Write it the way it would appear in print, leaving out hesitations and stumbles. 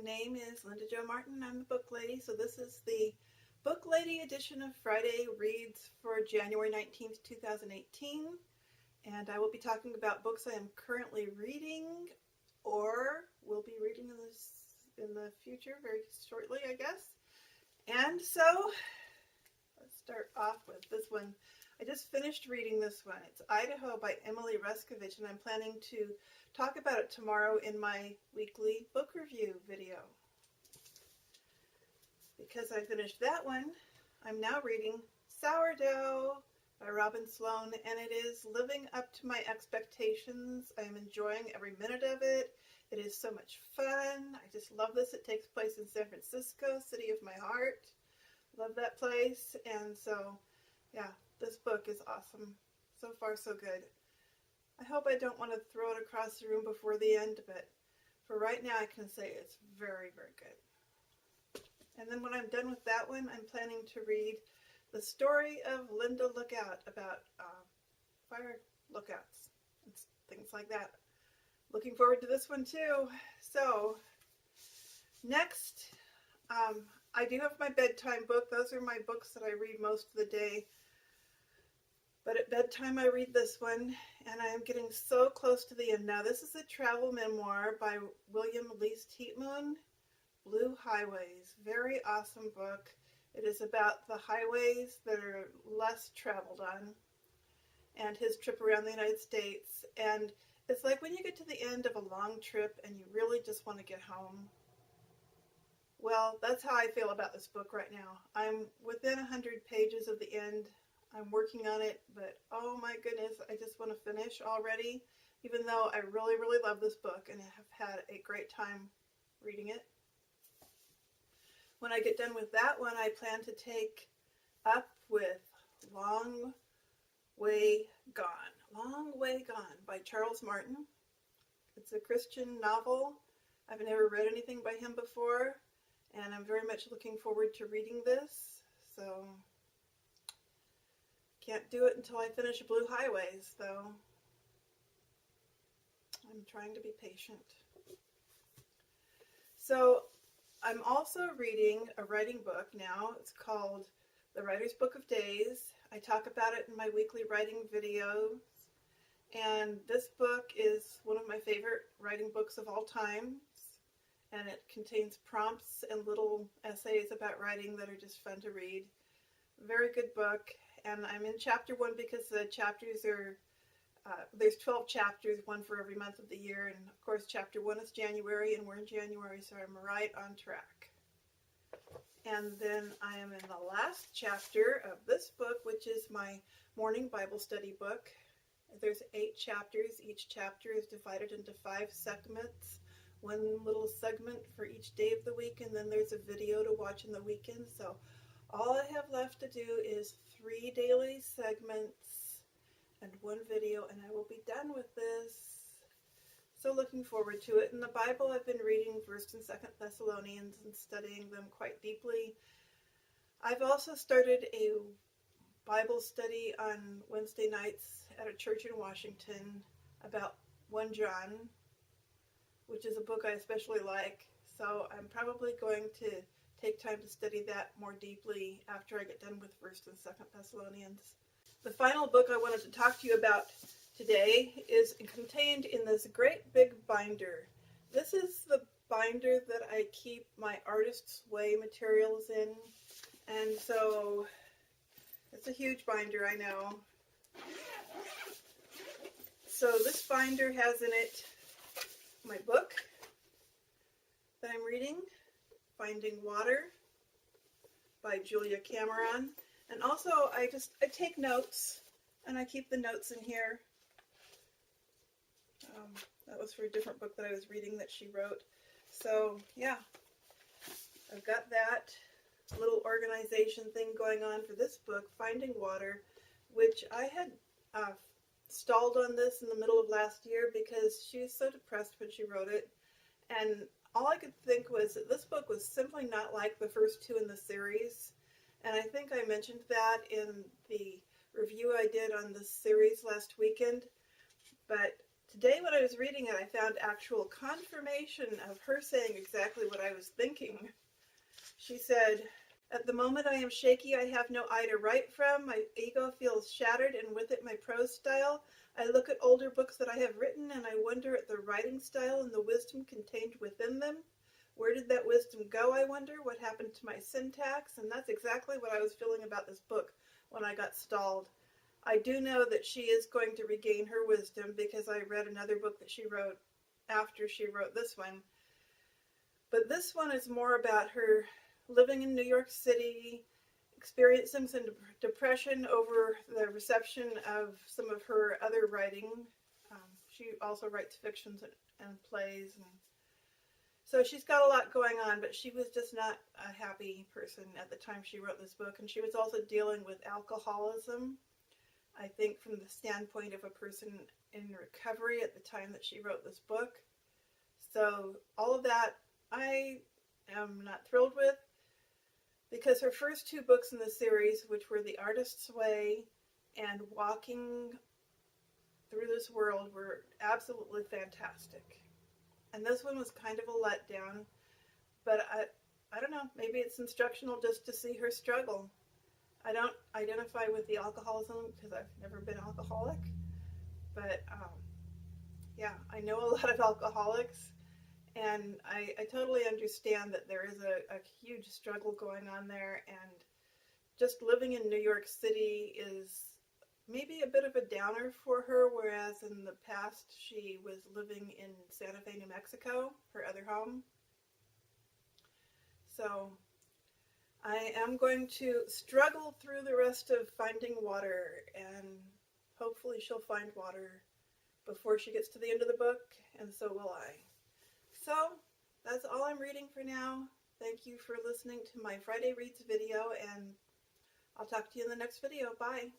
name is Linda Jo Martin. I'm the Book Lady. So this is the Book Lady edition of Friday Reads for January 19th, 2018. And I will be talking about books I am currently reading or will be reading in the future very shortly, I guess. And so let's start off with this one. I just finished reading this one. It's Idaho by Emily Ruskovich, and I'm planning to talk about it tomorrow in my weekly book review video. Because I finished that one, I'm now reading Sourdough by Sloan, and it is living up to my expectations. I am enjoying every minute of it. It is so much fun. I just love this. It takes place in San Francisco, city of my heart. Love that place. And so, yeah, this book is awesome. So far, so good. I hope I don't want to throw it across the room before the end, but for right now I can say it's very, very good. And then when I'm done with that one, I'm planning to read The Story of Linda Lookout, about fire lookouts and things like that. Looking forward to this one too. So next, I do have my bedtime book. Those are my books that I read most of the day. But at bedtime I read this one, and I am getting so close to the end now. This is a travel memoir by William Lease Teetmoon, Blue Highways. Very awesome book. It is about the highways that are less traveled on and his trip around the United States. And it's like when you get to the end of a long trip and you really just want to get home. Well, that's how I feel about this book right now. I'm within 100 pages of the end. I'm working on it, but oh my goodness, I just want to finish already, even though I really, really love this book and have had a great time reading it. When I get done with that one, I plan to take up with Long Way Gone. Long Way Gone by Charles Martin. It's a Christian novel. I've never read anything by him before, and I'm very much looking forward to reading this. So can't do it until I finish Blue Highways, though. I'm trying to be patient. So I'm also reading a writing book now. It's called The Writer's Book of Days. I talk about it in my weekly writing videos. And this book is one of my favorite writing books of all time. And it contains prompts and little essays about writing that are just fun to read. Very good book. And I'm in chapter 1 because the chapters are, there's 12 chapters, one for every month of the year. And of course, chapter 1 is January, and we're in January, so I'm right on track. And then I am in the last chapter of this book, which is my morning Bible study book. There's 8 chapters. Each chapter is divided into 5 segments. One little segment for each day of the week, and then there's a video to watch in the weekend. So all I have left to do is 3 daily segments and 1 video, and I will be done with this. So looking forward to it. In the Bible, I've been reading 1st and 2nd Thessalonians and studying them quite deeply. I've also started a Bible study on Wednesday nights at a church in Washington about 1 John, which is a book I especially like. So I'm probably going to take time to study that more deeply after I get done with 1st and 2nd Thessalonians. The final book I wanted to talk to you about today is contained in this great big binder. This is the binder that I keep my Artist's Way materials in, and so it's a huge binder, I know. So this binder has in it my book that I'm reading, Finding Water by Julia Cameron. And also I take notes, and I keep the notes in here. That was for a different book that I was reading that she wrote. So yeah, I've got that little organization thing going on for this book, Finding Water, which I had stalled on this in the middle of last year because she was so depressed when she wrote it. And all I could think was that this book was simply not like the first 2 in the series. And I think I mentioned that in the review I did on this series last weekend. But Today when I was reading it, I found actual confirmation of her saying exactly what I was thinking. She said, "At the moment I am shaky, I have no eye to write from. My ego feels shattered, and with it my prose style. I look at older books that I have written, and I wonder at the writing style and the wisdom contained within them. Where did that wisdom go, I wonder? What happened to my syntax?" And that's exactly what I was feeling about this book when I got stalled. I do know that she is going to regain her wisdom because I read another book that she wrote after she wrote this one. But this one is more about her living in New York City, experiencing some depression over the reception of some of her other writing. She also writes fictions and plays, and so she's got a lot going on, but she was just not a happy person at the time she wrote this book, and she was also dealing with alcoholism, I think from the standpoint of a person in recovery at the time that she wrote this book. So all of that I am not thrilled with, because her first two books in the series, which were The Artist's Way and Walking Through This World, were absolutely fantastic. And this one was kind of a letdown, but I don't know, maybe it's instructional just to see her struggle. I don't identify with the alcoholism because I've never been alcoholic, but yeah, I know a lot of alcoholics, and I totally understand that there is a huge struggle going on there, and just living in New York City is maybe a bit of a downer for her, whereas in the past she was living in Santa Fe, New Mexico, her other home. So I am going to struggle through the rest of finding water, and hopefully she'll find water before she gets to the end of the book, and so will I. So that's all I'm reading for now. Thank you for listening to my Friday Reads video, and I'll talk to you in the next video. Bye.